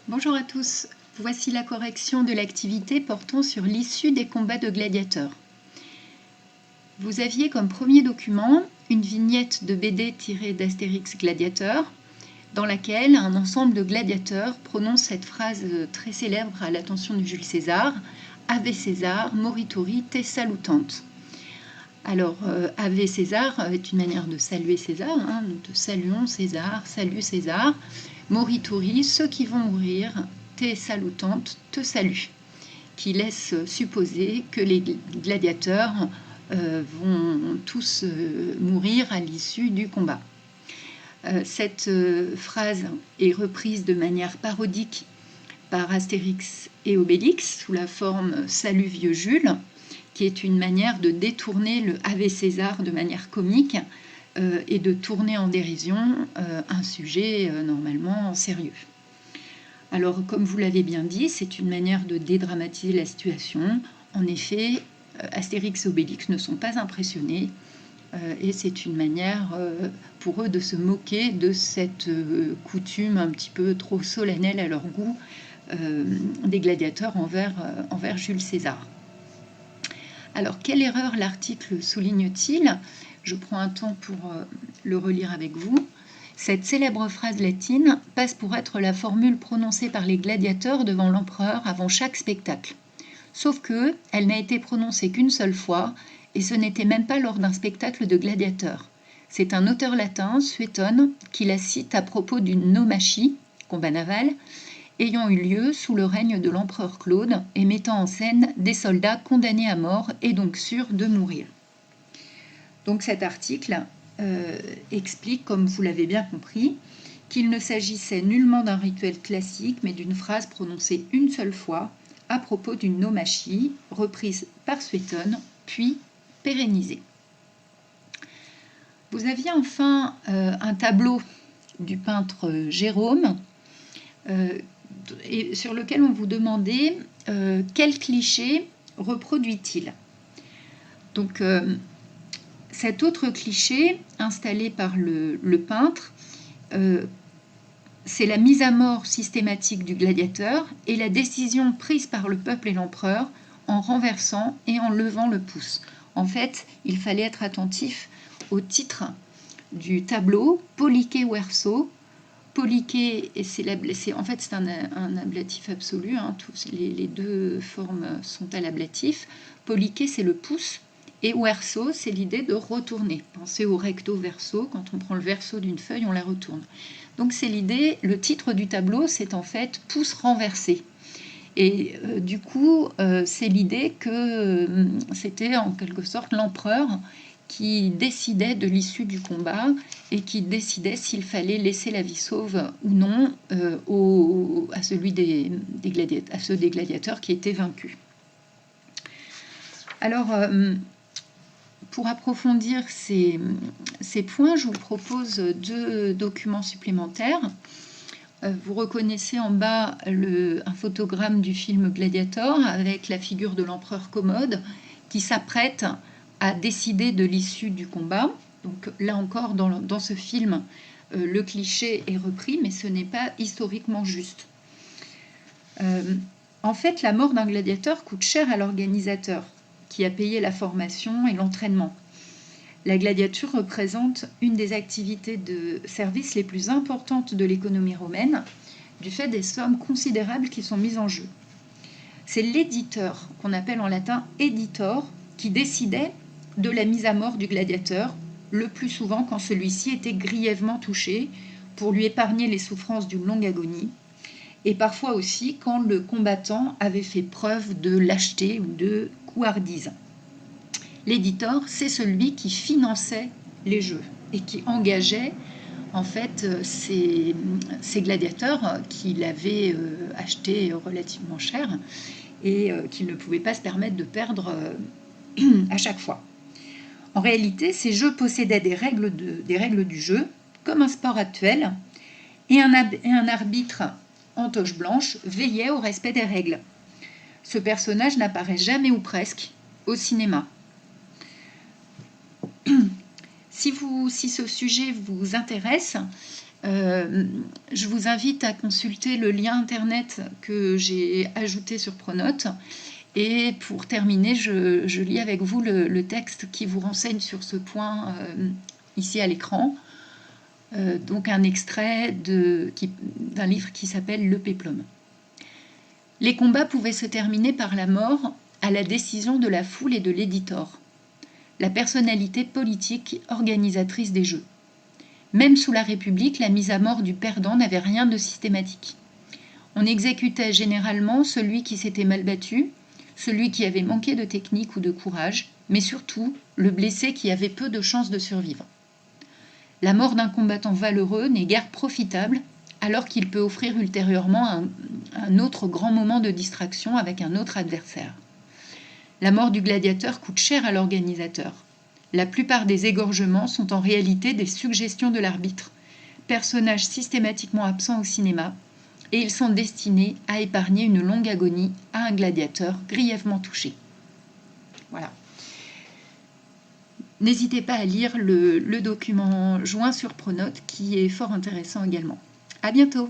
Bonjour à tous, voici la correction de l'activité portant sur l'issue des combats de gladiateurs. Vous aviez comme premier document une vignette de BD tirée d'Astérix Gladiateur, dans laquelle un ensemble de gladiateurs prononce cette phrase très célèbre à l'attention de Jules César, « Ave César, morituri te salutant ». Alors, Ave César est une manière de saluer César, nous te saluons César, salut César. Morituri, ceux qui vont mourir, te salutant, te saluent, qui laisse supposer que les gladiateurs vont tous mourir à l'issue du combat. Cette phrase est reprise de manière parodique par Astérix et Obélix sous la forme « Salut vieux Jules », qui est une manière de détourner le « Ave César » de manière comique et de tourner en dérision un sujet normalement sérieux. Alors, comme vous l'avez bien dit, c'est une manière de dédramatiser la situation. En effet, Astérix et Obélix ne sont pas impressionnés et c'est une manière pour eux de se moquer de cette coutume un petit peu trop solennelle à leur goût des gladiateurs envers Jules César. Alors, quelle erreur l'article souligne-t-il ? Je prends un temps pour le relire avec vous. Cette célèbre phrase latine passe pour être la formule prononcée par les gladiateurs devant l'empereur avant chaque spectacle. Sauf que elle n'a été prononcée qu'une seule fois, et ce n'était même pas lors d'un spectacle de gladiateurs. C'est un auteur latin, Suétone, qui la cite à propos d'une naumachie, combat naval, ayant eu lieu sous le règne de l'empereur Claude et mettant en scène des soldats condamnés à mort et donc sûrs de mourir. Donc cet article explique, comme vous l'avez bien compris, qu'il ne s'agissait nullement d'un rituel classique, mais d'une phrase prononcée une seule fois à propos d'une naumachie, reprise par Suétone, puis pérennisée. Vous aviez enfin un tableau du peintre Jérôme, et sur lequel on vous demandait quel cliché reproduit-il. Donc, cet autre cliché installé par le peintre, c'est la mise à mort systématique du gladiateur et la décision prise par le peuple et l'empereur en renversant et en levant le pouce. En fait, il fallait être attentif au titre du tableau, Pollice verso. Pollice, en fait, c'est un ablatif absolu, les deux formes sont à l'ablatif. Pollice, c'est le pouce, et verso, c'est l'idée de retourner. Pensez au recto verso, quand on prend le verso d'une feuille, on la retourne. Donc c'est l'idée, le titre du tableau, c'est en fait pouce renversé. Et du coup, c'est l'idée que c'était en quelque sorte l'empereur qui décidait de l'issue du combat et qui décidait s'il fallait laisser la vie sauve ou non à ceux des gladiateurs qui étaient vaincus. Alors, pour approfondir ces points, je vous propose deux documents supplémentaires. Vous reconnaissez en bas un photogramme du film Gladiator avec la figure de l'empereur Commode qui s'apprête à décider de l'issue du combat. Donc là encore, dans ce film, le cliché est repris, mais ce n'est pas historiquement juste. En fait, la mort d'un gladiateur coûte cher à l'organisateur qui a payé la formation et l'entraînement. La gladiature représente une des activités de service les plus importantes de l'économie romaine, du fait des sommes considérables qui sont mises en jeu. C'est l'éditeur, qu'on appelle en latin editor, qui décidait de la mise à mort du gladiateur, le plus souvent quand celui-ci était grièvement touché, pour lui épargner les souffrances d'une longue agonie, et parfois aussi quand le combattant avait fait preuve de lâcheté ou de couardise. L'éditeur, c'est celui qui finançait les jeux et qui engageait en fait ces gladiateurs qu'il avait achetés relativement cher et qu'il ne pouvait pas se permettre de perdre à chaque fois. En réalité, ces jeux possédaient des règles du jeu, comme un sport actuel, et un arbitre en toche blanche veillait au respect des règles. Ce personnage n'apparaît jamais ou presque au cinéma. Si ce sujet vous intéresse, Je vous invite à consulter le lien internet que j'ai ajouté sur Pronote. Et pour terminer, je lis avec vous le texte qui vous renseigne sur ce point ici à l'écran. Donc un extrait d'un livre qui s'appelle Le Péplum. Les combats pouvaient se terminer par la mort à la décision de la foule et de l'éditor, la personnalité politique organisatrice des jeux. Même sous la République, la mise à mort du perdant n'avait rien de systématique. On exécutait généralement celui qui s'était mal battu, celui qui avait manqué de technique ou de courage, mais surtout le blessé qui avait peu de chances de survivre. La mort d'un combattant valeureux n'est guère profitable, alors qu'il peut offrir ultérieurement un autre grand moment de distraction avec un autre adversaire. La mort du gladiateur coûte cher à l'organisateur. La plupart des égorgements sont en réalité des suggestions de l'arbitre, personnage systématiquement absent au cinéma, et ils sont destinés à épargner une longue agonie à un gladiateur grièvement touché. Voilà. N'hésitez pas à lire le document joint sur Pronote qui est fort intéressant également. À bientôt!